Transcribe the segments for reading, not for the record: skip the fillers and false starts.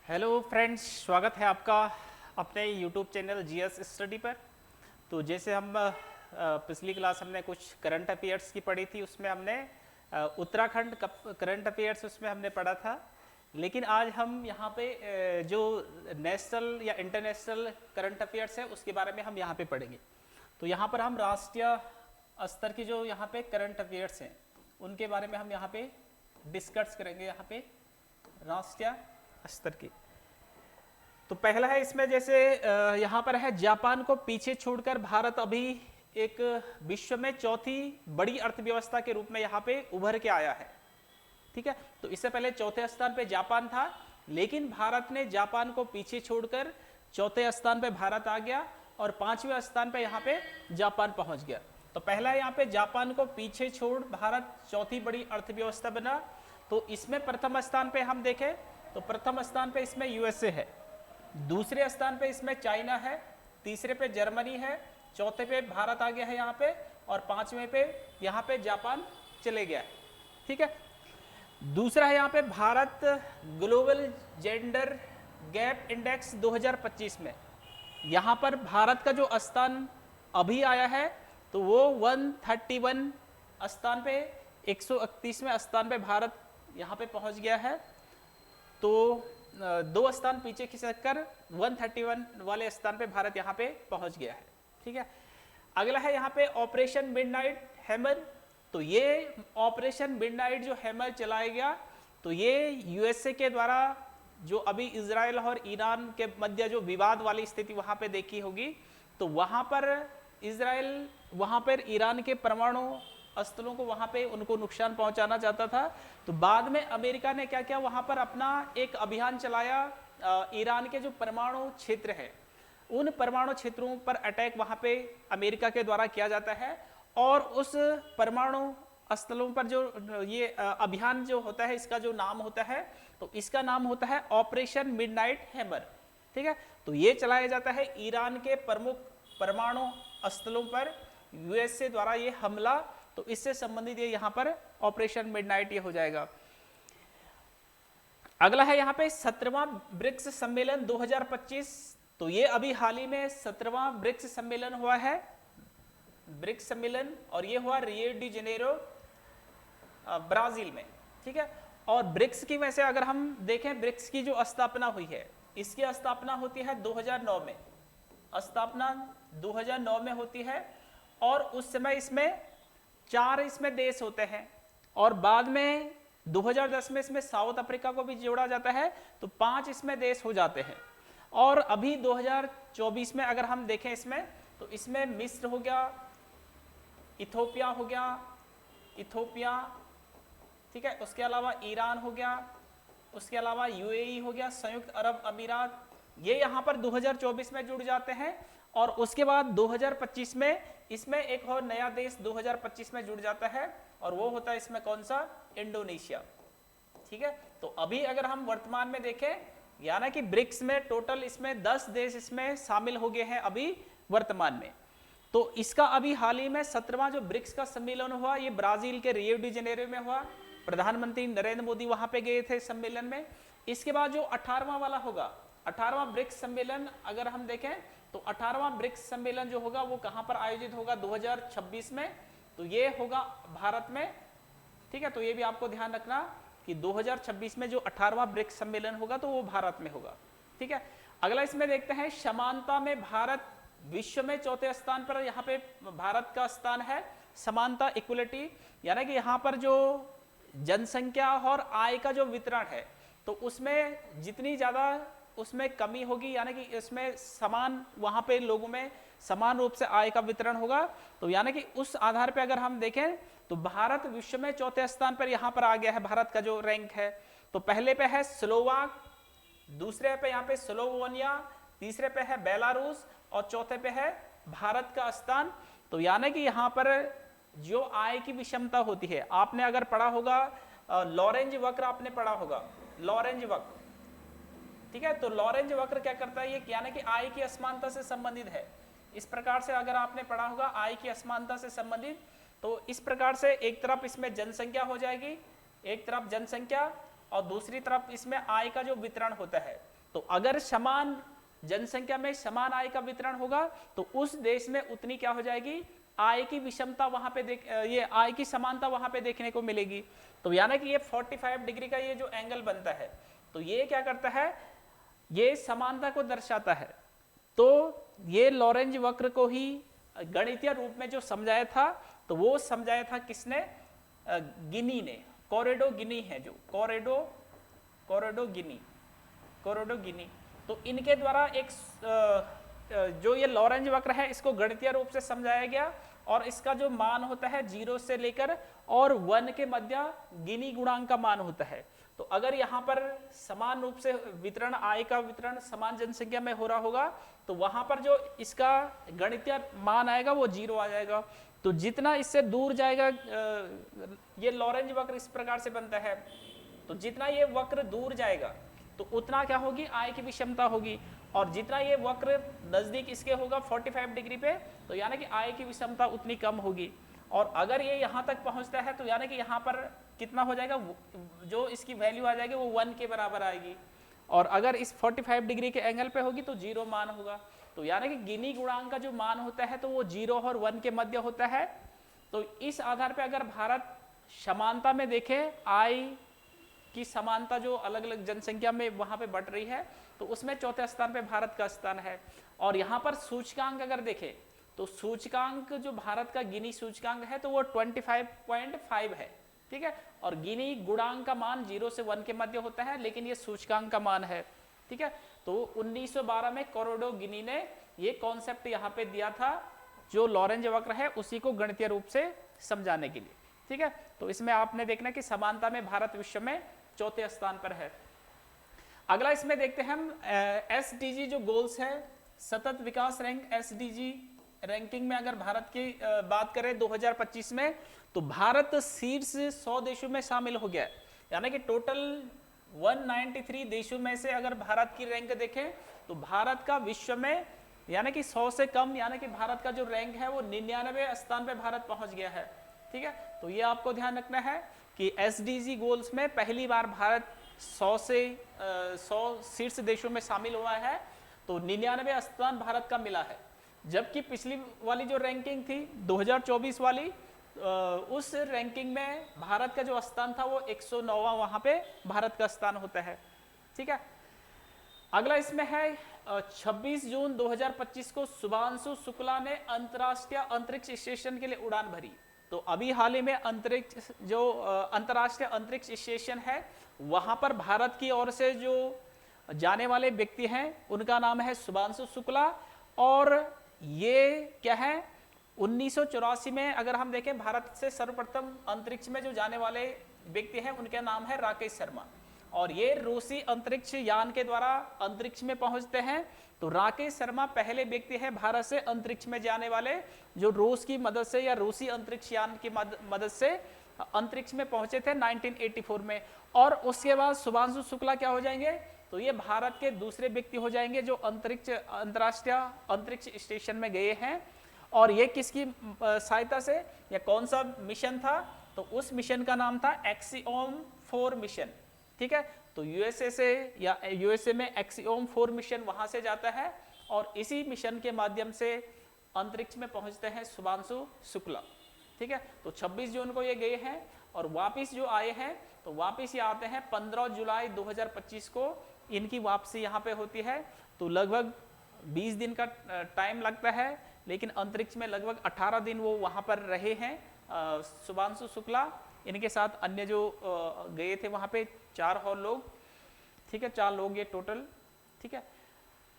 Hello friends, स्वागत है आपका अपने यूट्यूब चैनल जीएस स्टडी पर। तो जैसे हम पिछली क्लास हमने कुछ करंट अफेयर्स की पढ़ी थी, उसमें हमने उत्तराखंड करंट अफेयर्स उसमें हमने पढ़ा था। लेकिन आज हम यहाँ पे जो नेशनल या इंटरनेशनल करंट अफेयर्स है उसके बारे में हम यहाँ पे पढ़ेंगे। तो यहाँ पर हम राष्ट्रीय स्तर की जो यहाँ पे करंट अफेयर्स हैं उनके बारे में हम यहाँ पे डिस्कस करेंगे। यहाँ पे राष्ट्रीय स्तर की तो पहला है इसमें, जैसे यहाँ पर है, जापान को पीछे छोड़कर भारत अभी एक विश्व में चौथी बड़ी अर्थव्यवस्था के रूप में यहाँ पे उभर के आया है। ठीक है, तो इससे पहले चौथे स्थान पे जापान था, लेकिन भारत ने जापान को पीछे छोड़कर चौथे स्थान पे भारत आ गया और पांचवें स्थान पे यहाँ पे जापान पहुंच गया। तो पहला यहाँ पे जापान को पीछे छोड़ भारत चौथी बड़ी अर्थव्यवस्था बना। तो इसमें प्रथम स्थान पे हम देखें तो प्रथम स्थान पे इसमें यूएसए है, दूसरे स्थान पे इसमें चाइना है, तीसरे पे जर्मनी है, चौथे पे भारत आ गया है यहाँ पे, और पांचवें पे यहाँ पे जापान चले गया है। ठीक है, दूसरा है यहाँ पे Bharat global gender gap index 2025 में, यहाँ पर भारत का जो स्थान अभी आया है तो वो 131 स्थान पे 131वें स्थान पे भारत यहाँ पे पहुँच गया है। तो दो स्थान पीछे खिसककर 131 वाले स्थान पे भारत यहाँ पे पहुँच गया है। ठीक है, अगला है यहाँ पे ऑपरेशन मिडनाइट हैमर। तो ये ऑपरेशन मिडनाइट जो हैमर चलाया गया, तो ये यूएसए के द्वारा जो अभी इजराइल और ईरान के मध्य जो विवाद वाली स्थिति वहाँ पे देखी होगी, तो वहाँ पर इजराइल वहाँ पर ईरान के परमाणु अस्त्रों को वहाँ पे उनको नुकसान पहुँचाना चाहता था। तो बाद में अमेरिका ने क्या किया, वहाँ पर अपना एक अभियान चलाया, ईरान के जो परमाणु क्षेत्र है उन परमाणु क्षेत्रों पर अटैक वहाँ पे अमेरिका के द्वारा किया जाता है, और उस परमाणु स्थलों पर जो ये अभियान जो होता है इसका जो नाम होता है, तो इसका नाम होता है ऑपरेशन मिडनाइट हैमर। ठीक है, तो ये चलाया जाता है ईरान के प्रमुख परमाणु स्थलों पर यूएसए द्वारा ये हमला, तो इससे संबंधित ये यहाँ पर ऑपरेशन मिडनाइट ये हो जाएगा। अगला है यहाँ पे 17वां ब्रिक्स सम्मेलन 2025। तो ये अभी हाल ही में 17वां ब्रिक्स सम्मेलन हुआ है, ब्रिक्स सम्मेलन, और ये हुआ रियो डी जेनेरो ब्राजील में। ठीक है, और ब्रिक्स की वैसे अगर हम देखें, ब्रिक्स की जो स्थापना हुई है, इसकी स्थापना होती है 2009 में, स्थापना 2009 में होती है, और उस समय इसमें 4 इसमें देश होते हैं, और बाद में 2010 में इसमें साउथ अफ्रीका को भी जोड़ा जाता है, तो 5 इसमें देश हो जाते हैं। और अभी 2024 में अगर हम देखें इसमें, तो इसमें मिस्र हो गया, इथोपिया हो गया, इथोपिया, ठीक है, उसके अलावा ईरान हो गया, उसके अलावा यूएई हो गया, संयुक्त अरब अमीरात, ये यहाँ पर 2024 में जुड़ जाते हैं। और उसके बाद 2025 में इसमें एक और नया देश 2025 में जुड़ जाता है, और वो होता है इसमें कौन सा, इंडोनेशिया। ठीक है, तो अभी अगर हम वर्तमान में देखें, यानी कि ब्रिक्स में टोटल इसमें 10 देश इसमें शामिल हो गए हैं अभी वर्तमान में। तो इसका अभी हाल ही में 17वां जो ब्रिक्स का सम्मेलन हुआ, ये ब्राजील के रियो डी जेनेरो में हुआ, प्रधानमंत्री नरेंद्र मोदी वहां पे गए थे सम्मेलन में। इसके बाद जो 18वां वाला होगा, 18वां ब्रिक्स सम्मेलन अगर हम देखें, तो 18वां ब्रिक्स सम्मेलन जो होगा वो कहां पर आयोजित होगा, 2026 में, तो ये होगा भारत में। ठीक है, तो ये भी आपको ध्यान रखना कि 2026 में जो 18वां ब्रिक्स सम्मेलन होगा तो वो भारत में होगा। ठीक है, अगला इसमें देखते हैं, समानता में भारत विश्व में चौथे स्थान पर यहाँ पे भारत का स्थान है, समानता इक्वलिटी, यानी कि यहाँ पर जो जनसंख्या और आय का जो वितरण है, तो उसमें जितनी ज्यादा उसमें कमी होगी, यानी कि इसमें समान वहां पे लोगों में समान रूप से आय का वितरण होगा। तो यानी कि उस आधार पे अगर हम देखें तो भारत विश्व में चौथे स्थान पर यहाँ पर आ गया है, भारत का जो रैंक है। तो पहले पे है स्लोवाक, दूसरे पे यहाँ पे स्लोवेनिया, तीसरे पे है बेलारूस, और चौथे पे है भारत का स्थान। तो यानी कि यहाँ पर जो आय की विषमता होती है, आपने अगर पढ़ा होगा लॉरेंज वक्र, आपने पढ़ा होगा लॉरेंज वक्र। ठीक है, तो लॉरेंज वक्र क्या करता है, ये यानी कि आय की असमानता से संबंधित है। इस प्रकार से अगर आपने पढ़ा होगा आय की असमानता से संबंधित, तो इस प्रकार से एक तरफ इसमें जनसंख्या हो जाएगी, एक तरफ जनसंख्या और दूसरी तरफ इसमें आय का जो वितरण होता है, तो अगर समान जनसंख्या में समान आय का वितरण होगा तो उस देश में उतनी क्या हो जाएगी, आय की विषमता वहां पे ये आय की समानता वहां पे देखने को मिलेगी। तो यानी कि ये 45 डिग्री का ये जो एंगल बनता है, तो ये क्या करता है, ये समानता को दर्शाता है। तो ये लॉरेंज वक्र को ही गणितीय रूप में जो समझाया था, तो वो समझाया था किसने, गिनी ने, कोरेडो गिनी है जो, कोरेडो गिनी। तो इनके द्वारा एक जो ये लॉरेंज वक्र है इसको गणितीय रूप से समझाया गया, और इसका जो मान होता है 0 से लेकर और 1 के मध्य गिनी गुणांक का मान होता है। तो अगर यहाँ पर समान रूप से वितरण, आय का वितरण समान जनसंख्या में हो रहा होगा, तो वहां पर जो इसका गणितीय मान आएगा वो 0 आ जाएगा। तो जितना इससे दूर जाएगा, ये लॉरेंज वक्र इस प्रकार से बनता है, तो जितना ये वक्र दूर जाएगा तो उतना क्या होगी, आय की विषमता होगी, और जितना ये वक्र नजदीक इसके होगा 45 डिग्री पे, तो यानी कि आय की विषमता उतनी कम होगी। और अगर ये यहाँ तक पहुँचता है तो यानी कि यहाँ पर कितना हो जाएगा, जो इसकी वैल्यू आ जाएगी वो 1 के बराबर आएगी, और अगर इस 45 डिग्री के एंगल पे होगी तो 0 मान होगा। तो यानी कि गिनी गुणांक का जो मान होता है तो वो 0 और 1 के मध्य होता है। तो इस आधार पे अगर भारत समानता में देखे, आय की समानता जो अलग अलग जनसंख्या में वहां पे बढ़ रही है, तो उसमें चौथे स्थान पे भारत का स्थान है। और यहाँ पर सूचकांक अगर देखें तो सूचकांक जो भारत का गिनी सूचकांक है तो वो 25.5 है, ठीक है। और गिनी गुणांक का मान 0 से 1 के मध्य होता है, लेकिन ये सूचकांक का मान है, ठीक है। तो 1912 में कोरेडो गिनी ने ये कॉन्सेप्ट यहाँ पे दिया था, जो लॉरेंज वक्र है उसी को गणितीय रूप से समझाने के लिए, ठीक है। तो इसमें आपने देखना कि समानता में भारत विश्व में चौथे स्थान पर है। अगला इसमें देखते हैं हम एसडीजी जो गोल्स है, सतत विकास रैंक, एसडीजी रैंकिंग में अगर भारत की बात करें 2025 में, तो भारत शीर्ष 100 देशों में शामिल हो गया है। यानी कि टोटल 193 देशों में से अगर भारत की रैंक देखें तो भारत का विश्व में यानी कि 100 से कम, यानी कि भारत का जो रैंक है वो 99वें स्थान पे भारत पहुंच गया है, ठीक है। तो ये आपको ध्यान रखना है कि एसडीजी गोल्स में पहली बार भारत 100 शीर्ष देशों में शामिल हुआ है, तो 99वें स्थान भारत का मिला है। जबकि पिछली वाली जो रैंकिंग थी 2024 वाली, उस रैंकिंग में भारत का जो स्थान था वो 109वां वहां पे भारत का स्थान होता है, ठीक है। अगला इसमें है 26 जून 2025 को शुभांशु शुक्ला ने अंतरराष्ट्रीय अंतरिक्ष स्टेशन के लिए उड़ान भरी। तो अभी हाल ही में अंतरिक्ष जो अंतरराष्ट्रीय अंतरिक्ष स्टेशन है वहां पर भारत की ओर से जो जाने वाले व्यक्ति हैं उनका नाम है शुभांशु शुक्ला, और ये क्या है 1984 में अगर हम देखें भारत से सर्वप्रथम अंतरिक्ष में जो जाने वाले व्यक्ति हैं उनका नाम है राकेश शर्मा, और ये रूसी अंतरिक्ष यान के द्वारा अंतरिक्ष में पहुंचते हैं। तो राकेश शर्मा पहले व्यक्ति है भारत से अंतरिक्ष में जाने वाले जो रूस की मदद से या रूसी अंतरिक्ष यान की मदद से अंतरिक्ष में पहुंचे थे 1984 में। और उसके बाद शुभांशु शुक्ला क्या हो जाएंगे, तो ये भारत के दूसरे व्यक्ति हो जाएंगे जो अंतरराष्ट्रीय अंतरिक्ष स्टेशन में गए हैं। और ये किसकी सहायता से, या कौन सा मिशन था, तो उस मिशन का नाम था एक्सियोम 4 मिशन, ठीक है। तो यूएसए से या यूएसए में एक्सियोम 4 मिशन वहां से जाता है, और इसी मिशन के माध्यम से अंतरिक्ष में पहुंचते हैं शुभांशु शुक्ला, ठीक है। तो 26 जून को ये गए हैं, और वापिस जो आए हैं तो वापिस ये आते हैं 15 जुलाई 2025 को इनकी वापसी यहाँ पे होती है। तो लगभग 20 दिन का टाइम लगता है, लेकिन अंतरिक्ष में लगभग 18 दिन वो वहाँ पर रहे हैं शुभांशु शुक्ला। इनके साथ अन्य जो गए थे वहाँ पे 4 और लोग, ठीक है, 4 लोग ये टोटल, ठीक है।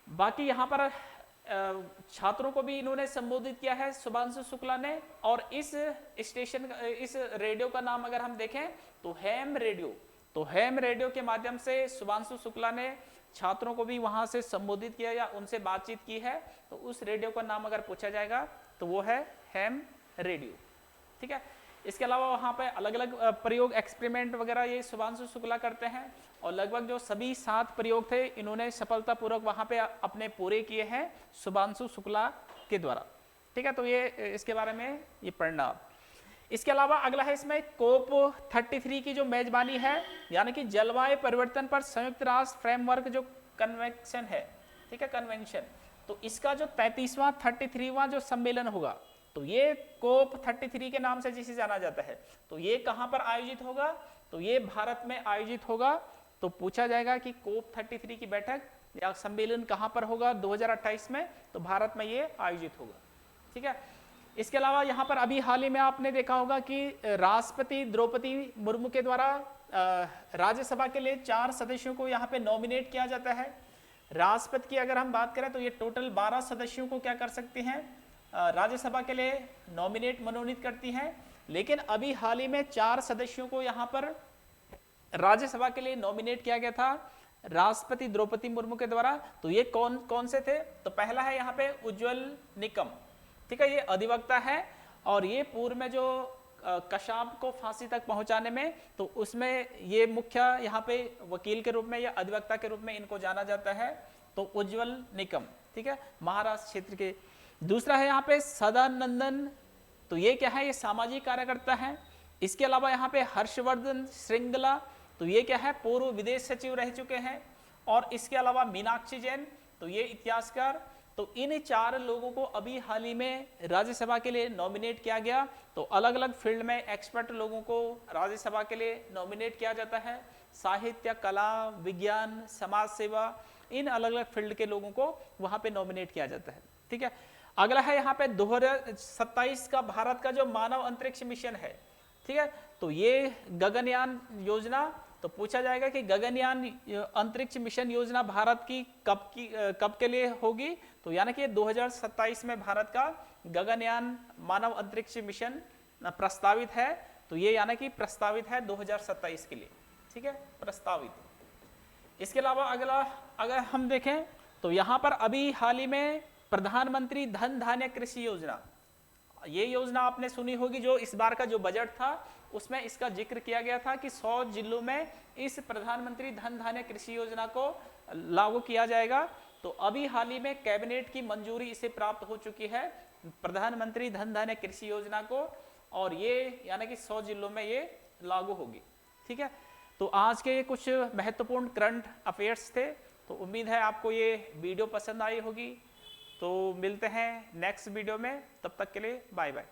बाकी यहाँ पर छात्रों को भी इन्होंने संबोधित किया है शुभांशु शुक्ला ने। और इस स्टेशन इस रेडियो का नाम अगर हम देखें तो हैम रेडियो, तो हैम रेडियो के माध्यम से शुभांशु शुक्ला ने छात्रों को भी वहां से संबोधित किया या उनसे बातचीत की है। तो उस रेडियो का नाम अगर पूछा जाएगा तो वो है हैम रेडियो, ठीक है। इसके अलावा वहाँ पे अलग अलग प्रयोग एक्सपेरिमेंट वगैरह ये शुभांशु शुक्ला करते हैं, और लगभग जो सभी 7 प्रयोग थे इन्होंने सफलतापूर्वक वहाँ पे अपने पूरे किए हैं शुभांशु शुक्ला के द्वारा, ठीक है। तो ये इसके बारे में ये पढ़ना। इसके अलावा अगला है इसमें कोप 33 की जो मेजबानी है, यानी कि जलवायु परिवर्तन पर संयुक्त राष्ट्र फ्रेमवर्क जो कन्वेंशन है, ठीक है, कन्वेंशन। तो इसका जो 33वां 33वां जो सम्मेलन होगा, तो ये कोप 33 के नाम से जिसे जाना जाता है, तो ये कहां पर आयोजित होगा, तो ये भारत में आयोजित होगा। तो पूछा जाएगा कि कोप 33 की बैठक या सम्मेलन कहां पर होगा 2028 में, तो भारत में ये आयोजित होगा, ठीक है। इसके अलावा यहाँ पर अभी हाल ही में आपने देखा होगा कि राष्ट्रपति द्रौपदी मुर्मू के द्वारा राज्यसभा के लिए 4 सदस्यों को यहाँ पे नॉमिनेट किया जाता है। राष्ट्रपति की अगर हम बात करें तो ये टोटल 12 सदस्यों को क्या कर सकती हैं, राज्यसभा के लिए मनोनीत करती हैं। लेकिन अभी हाल ही में 4 सदस्यों को यहाँ पर राज्यसभा के लिए नॉमिनेट किया गया था राष्ट्रपति द्रौपदी मुर्मू के द्वारा। तो ये कौन कौन से थे, तो पहला है यहाँ पे उज्ज्वल निकम, ठीक है, ये अधिवक्ता है और ये पूर्व में जो कशाप को फांसी तक पहुंचाने में, तो उसमें ये मुख्य यहाँ पे वकील के रूप में या अधिवक्ता के रूप में इनको जाना जाता है। तो उज्ज्वल निकम, ठीक है, महाराष्ट्र क्षेत्र के। दूसरा है यहाँ पे सदानंदन, तो ये क्या है, ये सामाजिक कार्यकर्ता है। इसके अलावा यहाँ पे हर्षवर्धन श्रृंगला, तो ये क्या है, पूर्व विदेश सचिव रह चुके हैं। और इसके अलावा मीनाक्षी जैन, तो ये इतिहासकार। तो इन 4 लोगों को अभी हाल ही में राज्यसभा के लिए नॉमिनेट किया गया। तो अलग अलग फील्ड में एक्सपर्ट लोगों को राज्यसभा के लिए नॉमिनेट किया जाता है, साहित्य, कला, विज्ञान, समाज सेवा, इन अलग अलग फील्ड के लोगों को वहां पे नॉमिनेट किया जाता है, ठीक है। अगला है यहाँ पे 2027 का भारत का जो मानव अंतरिक्ष मिशन है, ठीक है, तो ये गगनयान योजना। तो पूछा जाएगा कि गगनयान अंतरिक्ष मिशन योजना भारत की कब के लिए होगी, तो यानी कि 2027 में भारत का गगनयान मानव अंतरिक्ष मिशन प्रस्तावित है। तो ये यानी कि प्रस्तावित है 2027 के लिए, ठीक है, प्रस्तावित। इसके अलावा अगला अगर हम देखें तो यहाँ पर अभी हाल ही में प्रधानमंत्री धन धान्य कृषि योजना, ये योजना आपने सुनी होगी, जो इस बार का जो बजट था उसमें इसका जिक्र किया गया था कि 100 जिलों में इस प्रधानमंत्री धन धान्य कृषि योजना को लागू किया जाएगा। तो अभी हाल ही में कैबिनेट की मंजूरी इसे प्राप्त हो चुकी है, प्रधानमंत्री धन धान्य कृषि योजना को, और ये यानी कि 100 जिलों में ये लागू होगी, ठीक है। तो आज के ये कुछ महत्वपूर्ण करंट अफेयर्स थे। तो उम्मीद है आपको ये वीडियो पसंद आई होगी। तो मिलते हैं नेक्स्ट वीडियो में, तब तक के लिए बाय बाय।